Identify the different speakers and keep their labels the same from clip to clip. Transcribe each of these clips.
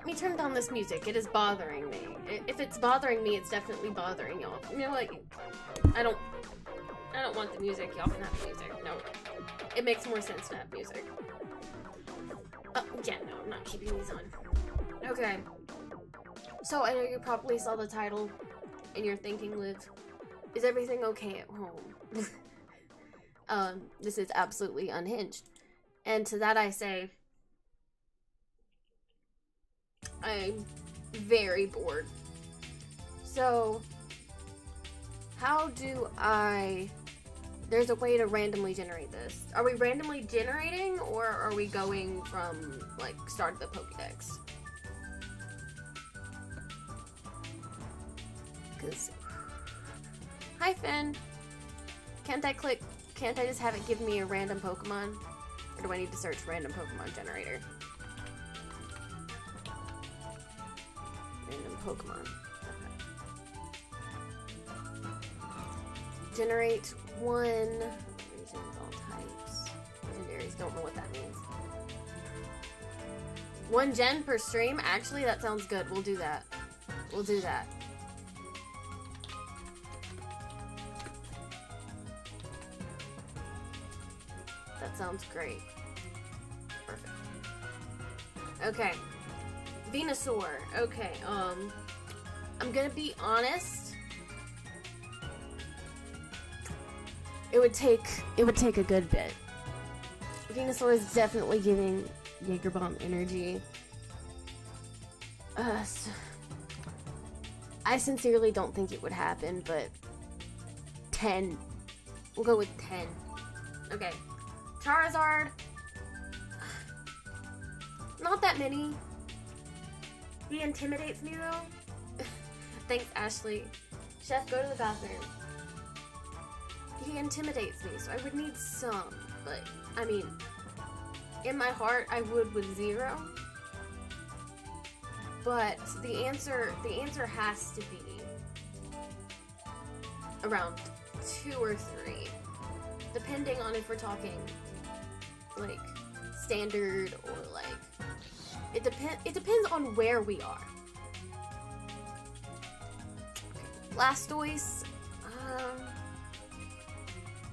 Speaker 1: me turn down this music. It is bothering me. If it's bothering me, it's definitely bothering y'all. You know what? I don't want the music. Y'all can have the music. No. It makes more sense to have music. Yeah, no, I'm not keeping these on. Okay. So, I know you probably saw the title, and you're thinking, Liv, is everything okay at home? This is absolutely unhinged. And to that I say, I'm very bored. So, how do I... There's a way to randomly generate this. Are we randomly generating, or are we going from, like, start of the Pokédex? Because... Hi, Finn. Can't I just have it give me a random Pokemon? Or do I need to search random Pokemon generator? Random Pokemon. Okay. Generate one. Regions, all types. Legendaries, don't know what that means. 1 gen per stream? Actually, that sounds good. We'll do that. We'll do that. That sounds great. Perfect. Okay. Venusaur. Okay, I'm gonna be honest. It would take a good bit. Venusaur is definitely giving Jaeger Bomb energy. I sincerely don't think it would happen, but 10. We'll go with 10. Okay. Charizard. Not that many. He intimidates me though. Thanks, Ashley. Chef, go to the bathroom. He intimidates me, so I would need some. But, I mean, in my heart, I would with 0. But the answer has to be around 2 or 3. Depending on if we're talking, like, standard or, like, it depends on where we are. Okay. Blastoise,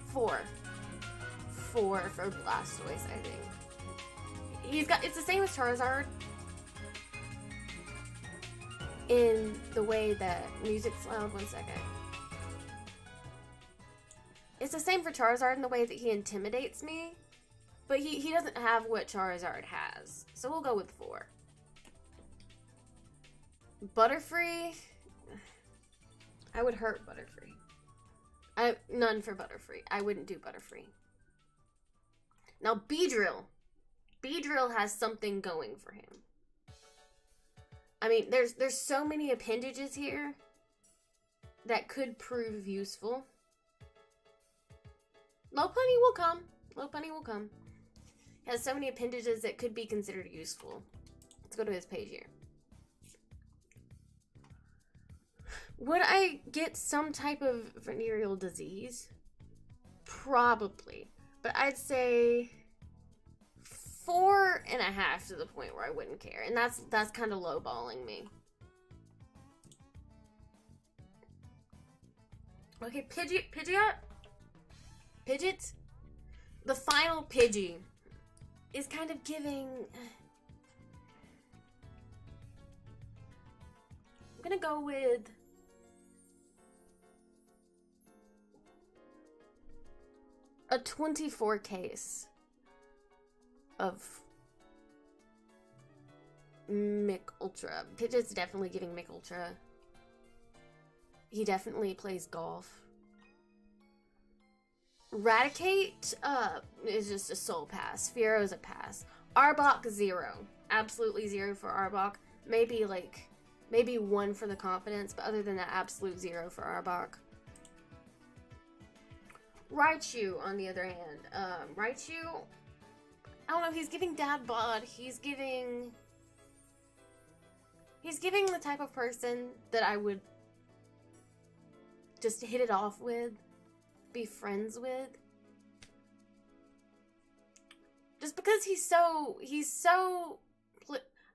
Speaker 1: 4. 4 for Blastoise, I think. It's the same as Charizard in the way that music's loud. 1 second. It's the same for Charizard in the way that he intimidates me, but he doesn't have what Charizard has. So we'll go with 4. Butterfree, I would hurt Butterfree. None for Butterfree. I wouldn't do Butterfree. Now Beedrill. Beedrill has something going for him. I mean, there's so many appendages here that could prove useful. Lopunny will come. Lopunny will come. He has so many appendages that could be considered useful. Let's go to his page here. Would I get some type of venereal disease? Probably. But I'd say 4.5 to the point where I wouldn't care. And that's kind of lowballing me. Okay, Pidgeot? The final Pidgey is kind of giving... I'm gonna go with... a 24 case of Mick Ultra. Pidgeot's definitely giving Mick Ultra. He definitely plays golf. Raticate is just a soul pass. Fearo's a pass. Arbok, 0. Absolutely 0 for Arbok. Maybe 1 for the confidence, but other than that, absolute 0 for Arbok. Raichu, on the other hand. Raichu, I don't know, he's giving dad bod. He's giving the type of person that I would just hit it off with, be friends with. Just because he's so,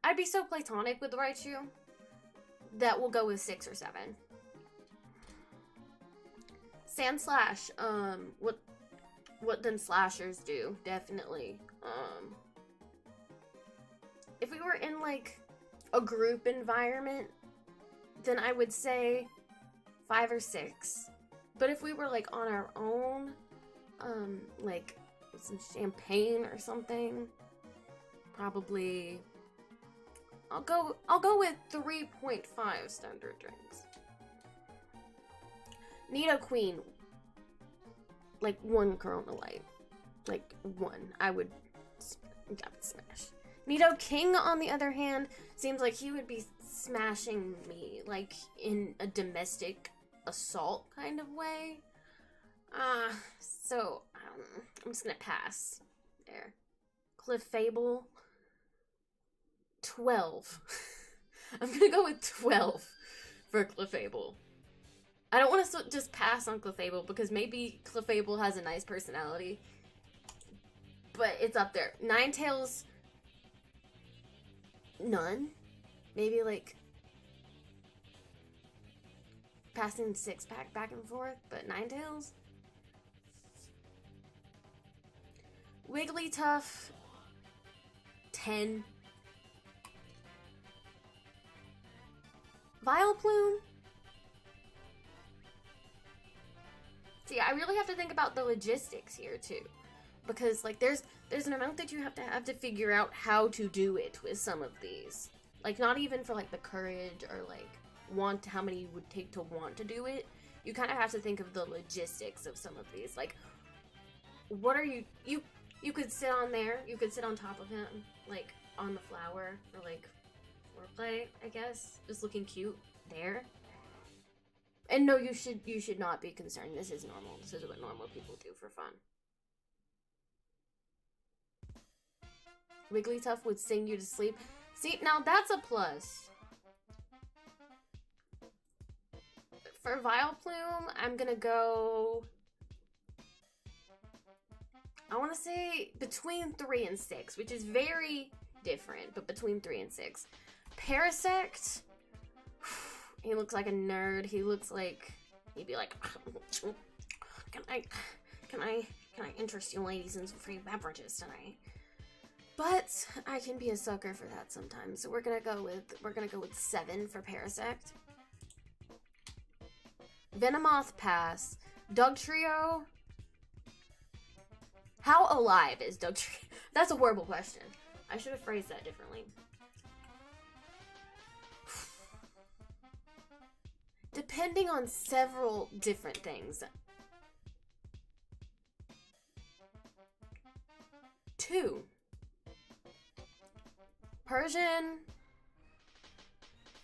Speaker 1: I'd be so platonic with the Raichu that we'll go with 6 or 7. Sandslash, what then slashers do, definitely. If we were in, like, a group environment, then I would say 5 or 6. But if we were, like, on our own, like, with some champagne or something, probably, I'll go with 3.5 standard drinks. Nidoqueen, like 1 Corona Light. Like 1. I would smash. Nidoking, on the other hand, seems like he would be smashing me, like in a domestic assault kind of way. So, I'm just gonna pass there. Clefable, 12. I'm gonna go with 12 for Clefable. I don't want to just pass on Clefable because maybe Clefable has a nice personality, but it's up there. Ninetales, none. Maybe like passing 6-pack back and forth, but Ninetales. Wigglytuff, 10. Vileplume. See, I really have to think about the logistics here too, because like there's an amount that you have to figure out how to do it with some of these. Like not even for like the courage or like how many you would take to want to do it. You kind of have to think of the logistics of some of these. Like, what are you could sit on there, you could sit on top of him, like on the flower or like foreplay, I guess, just looking cute there. And no, you should not be concerned. This is normal. This is what normal people do for fun. Wigglytuff would sing you to sleep. See, now that's a plus. For Vileplume, I'm gonna go... I want to say between 3 and 6, which is very different, but between 3 and 6. Parasect... He looks like a nerd. He looks like he'd be like, can I interest you ladies in some free beverages tonight? But I can be a sucker for that sometimes. So we're gonna go with 7 for Parasect. Venomoth, pass. Dugtrio. How alive is Dugtrio? That's a horrible question. I should have phrased that differently. Depending on several different things. 2. Persian,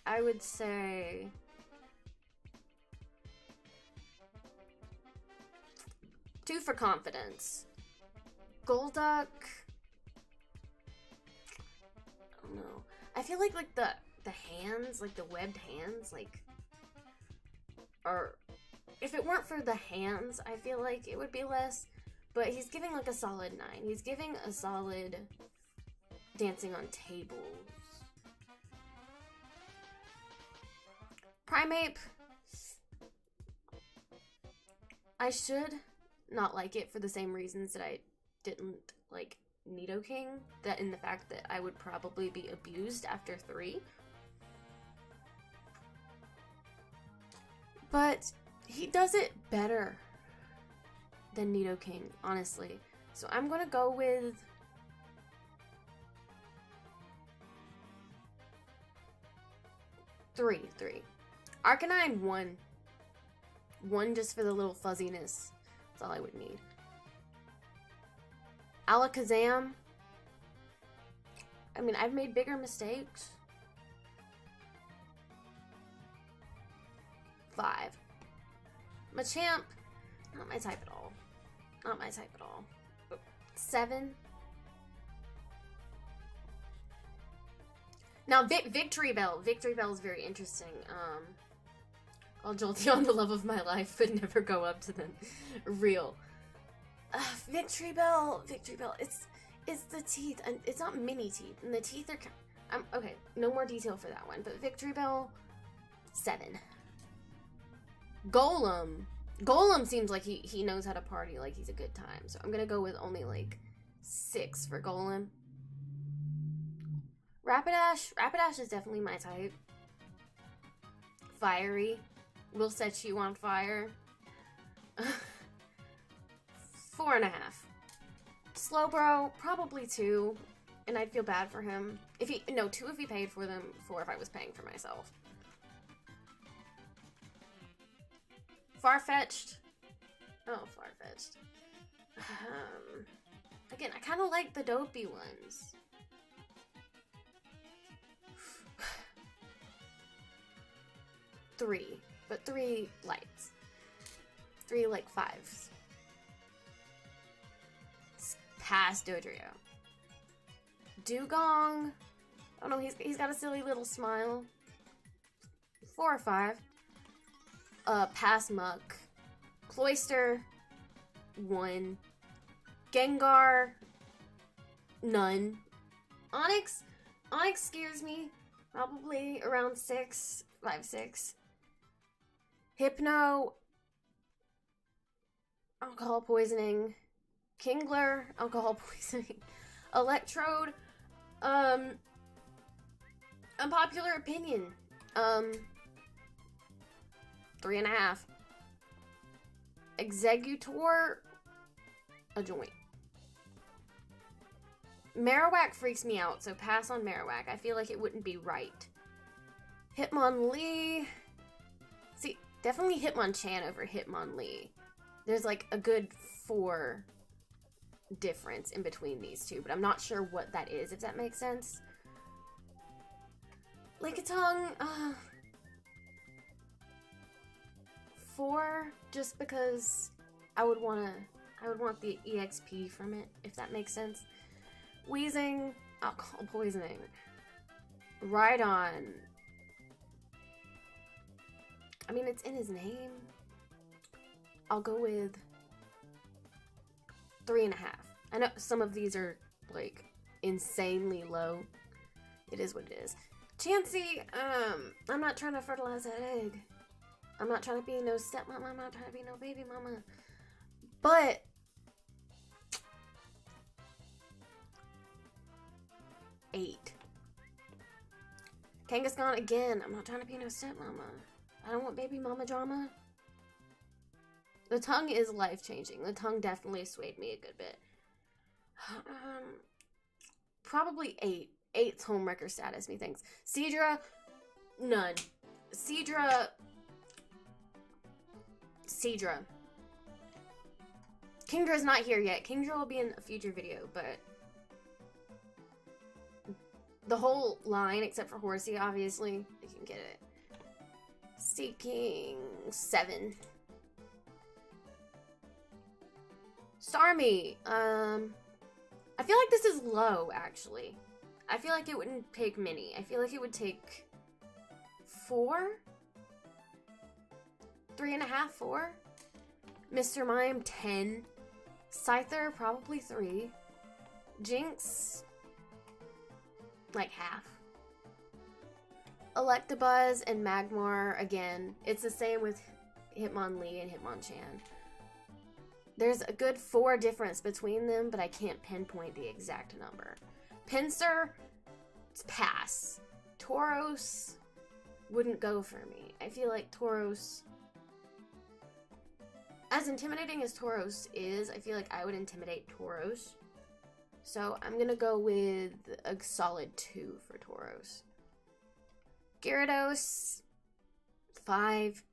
Speaker 1: I would say... two for confidence. Golduck... I don't know. I feel like the hands, like the webbed hands, like... Or if it weren't for the hands, I feel like it would be less. But he's giving like a solid 9. He's giving a solid dancing on tables. Primeape. I should not like it for the same reasons that I didn't like Nidoking. That in the fact that I would probably be abused after 3. But he does it better than Nidoking, honestly. So I'm gonna go with... 3. Arcanine, 1. 1 just for the little fuzziness. That's all I would need. Alakazam. I mean, I've made bigger mistakes. 5. Machamp, not my type at all. Not my type at all. 7. Now, Victory Bell. Victory Bell is very interesting. I'll jolt you on the love of my life, but never go up to them. Real. Victory Bell. It's the teeth, and it's not mini teeth, and the teeth are Okay, no more detail for that one. But Victory Bell, 7. Golem. Golem seems like he knows how to party, like he's a good time. So I'm gonna go with only like 6 for Golem. Rapidash. Rapidash is definitely my type. Fiery. Will set you on fire. 4.5. Slowbro, probably 2. And I'd feel bad for him. If he, no, 2 if he paid for them, 4 if I was paying for myself. Farfetch'd. Oh, Farfetch'd. Again, I kind of like the dopey ones. Three, but 3 lights. 3 like 5s. Past Dodrio. Dugong. Oh no, he's got a silly little smile. 4 or 5. Past Muck. Cloyster. 1. Gengar. None. Onyx. Onyx scares me. Probably around 6. 5, 6. Hypno. Alcohol poisoning. Kingler. Alcohol poisoning. Electrode. Unpopular opinion. 3.5. Executor. A joint. Marowak freaks me out, so pass on Marowak. I feel like it wouldn't be right. Hitmonlee. See, definitely Hitmonchan over Hitmonlee. There's like a good 4 difference in between these two, but I'm not sure what that is, if that makes sense. Lickitung, 4, just because I would want the EXP from it, if that makes sense. Wheezing, alcohol poisoning. Rhydon. I mean, it's in his name. I'll go with 3.5. I know some of these are, like, insanely low. It is what it is. Chansey, I'm not trying to fertilize that egg. I'm not trying to be no stepmama. I'm not trying to be no baby mama. But 8. Kangaskhan, again, I'm not trying to be no stepmama. I don't want baby mama drama. The tongue is life-changing. The tongue definitely swayed me a good bit. Probably 8. 8's homewrecker status, methinks. Seadra, none. Seadra. Kingdra's not here yet. Kingdra will be in a future video, but the whole line, except for Horsey, obviously, you can get it. Seeking 7. Starmie. I feel like this is low, actually. I feel like it wouldn't take many. I feel like it would take 4? 3.5, 4? Mr. Mime, 10. Scyther, probably 3. Jinx, like half. Electabuzz and Magmar, again, it's the same with Hitmonlee and Hitmonchan. There's a good 4 difference between them, but I can't pinpoint the exact number. Pinsir, it's pass. Tauros wouldn't go for me. I feel like Tauros, as intimidating as Tauros is, I feel like I would intimidate Tauros. So I'm gonna go with a solid 2 for Tauros. Gyarados, 5.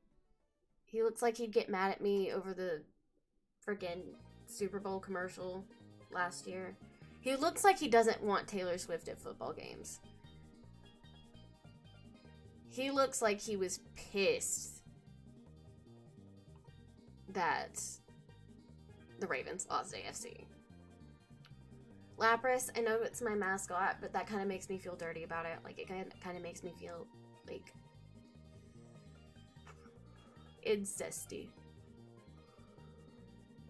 Speaker 1: He looks like he'd get mad at me over the friggin' Super Bowl commercial last year. He looks like he doesn't want Taylor Swift at football games. He looks like he was pissed that the Ravens lost AFC. Lapras, I know it's my mascot, but that kind of makes me feel dirty about it. Like, it kind of makes me feel, like, incesty.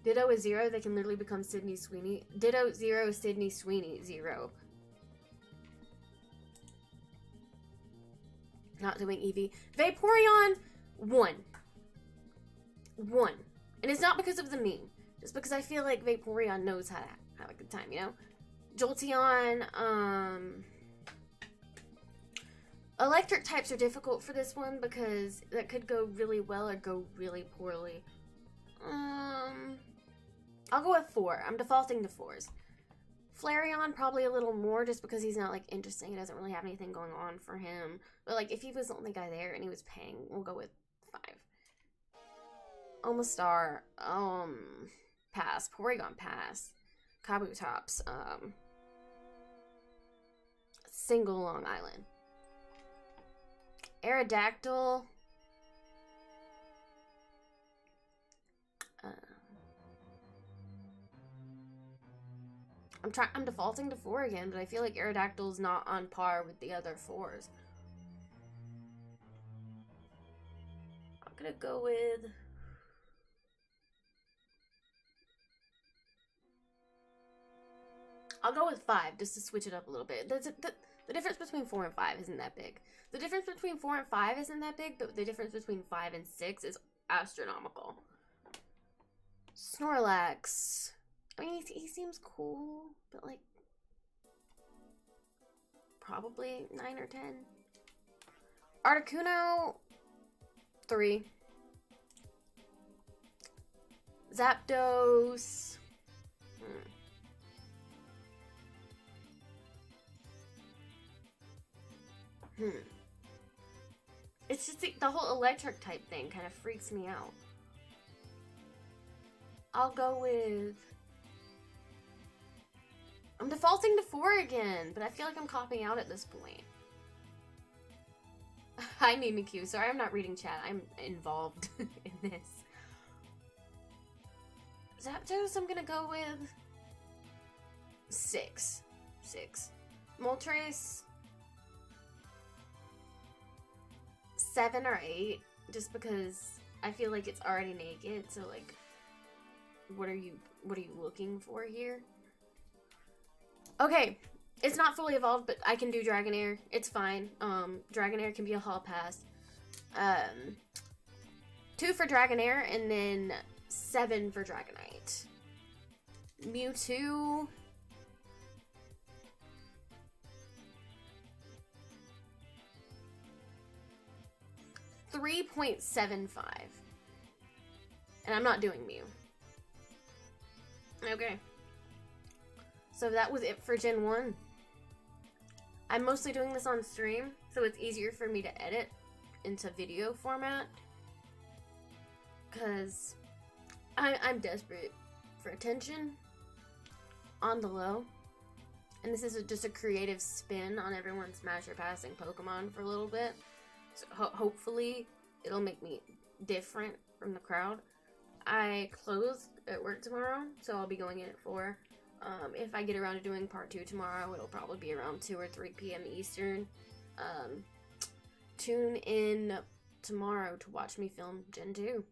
Speaker 1: Ditto is 0, they can literally become Sydney Sweeney. Ditto 0, Sydney Sweeney 0. Not doing Eevee. Vaporeon, 1. 1. And it's not because of the meme. Just because I feel like Vaporeon knows how to have a good time, you know? Jolteon, electric types are difficult for this one because that could go really well or go really poorly. I'll go with 4. I'm defaulting to 4s. Flareon, probably a little more just because he's not, like, interesting. He doesn't really have anything going on for him. But, like, if he was the only guy there and he was paying, we'll go with 5. Omastar, pass. Porygon, pass. Kabutops, single Long Island. Aerodactyl, I'm defaulting to 4 again, but I feel like Aerodactyl's not on par with the other 4s. I'm gonna go with... I'll go with 5, just to switch it up a little bit. The difference between 4 and 5 isn't that big. The difference between 4 and 5 isn't that big, but the difference between 5 and 6 is astronomical. Snorlax. I mean, he seems cool, but like, probably 9 or 10. Articuno, 3. Zapdos. It's just the whole electric type thing kind of freaks me out. I'll go with... I'm defaulting to 4 again, but I feel like I'm copping out at this point. Hi, Mimikyu. Sorry I'm not reading chat. I'm involved in this. Zapdos, I'm gonna go with 6. Moltres, 7 or 8, just because I feel like it's already naked, so like, what are you looking for here? Okay, it's not fully evolved, but I can do Dragonair. It's fine. Dragonair can be a hall pass. 2 for Dragonair, and then 7 for Dragonite. Mewtwo. 3.75. And I'm not doing Mew. Okay. So that was it for Gen 1. I'm mostly doing this on stream, so it's easier for me to edit into video format. Because I'm desperate for attention on the low. And this is just a creative spin on everyone smash or passing Pokemon for a little bit. So hopefully it'll make me different from the crowd. I close at work tomorrow, so I'll be going in at 4. If I get around to doing part 2 tomorrow, it'll probably be around 2 or 3 p.m. Eastern. Tune in tomorrow to watch me film Gen 2.